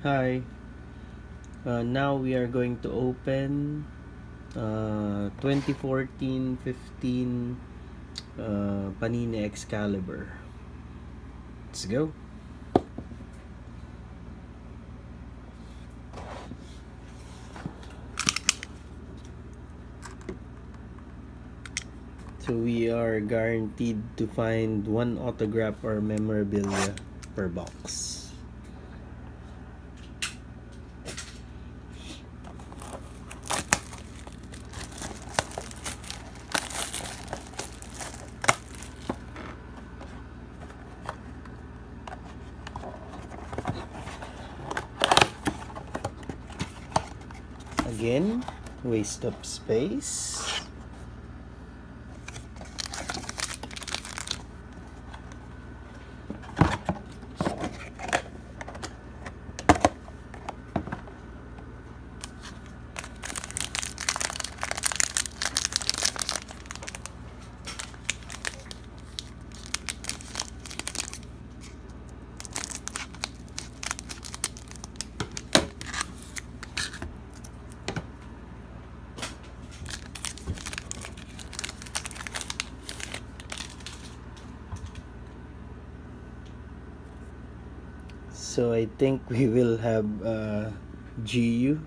Hi, now we are going to open 2014-15 Panini Excalibur. Let's go. So we are guaranteed to find one autograph or memorabilia per box. Again, waste of space. So I think we will have GU.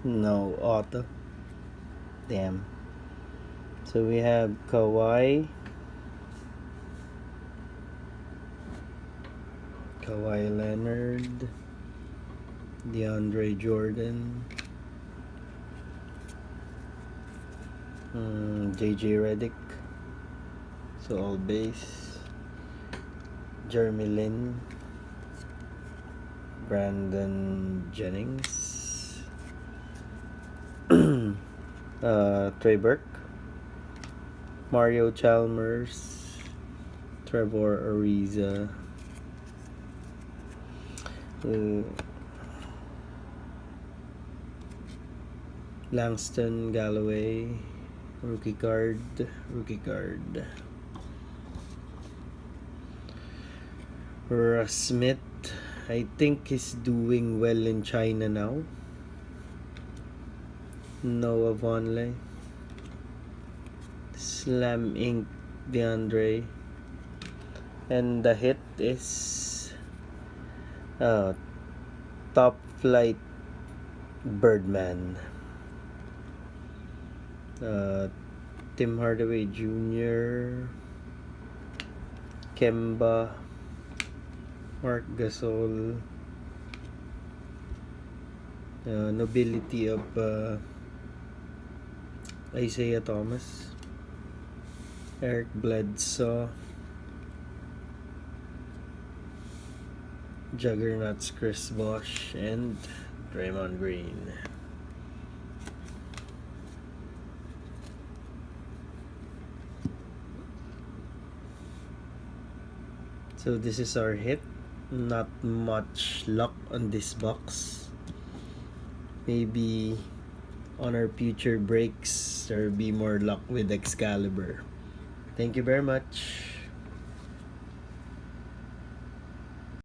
No, auto. Damn. So we have Kawhi Leonard, DeAndre Jordan, JJ Redick, so all base, Jeremy Lin, Brandon Jennings, Trey Burke, Mario Chalmers, Trevor Ariza, Langston Galloway, rookie card. Russ Smith, I think he's doing well in China now. Noah Vonleh, Slam Inc. DeAndre, and the hit is Top Flight Birdman, Tim Hardaway Jr., Kemba, Mark Gasol, nobility of Isaiah Thomas, Eric Bledsoe, Juggernauts Chris Bosh, and Draymond Green. So this is our hit. Not much luck on this box. Maybe on our future breaks there will be more luck with Excalibur. Thank you very much.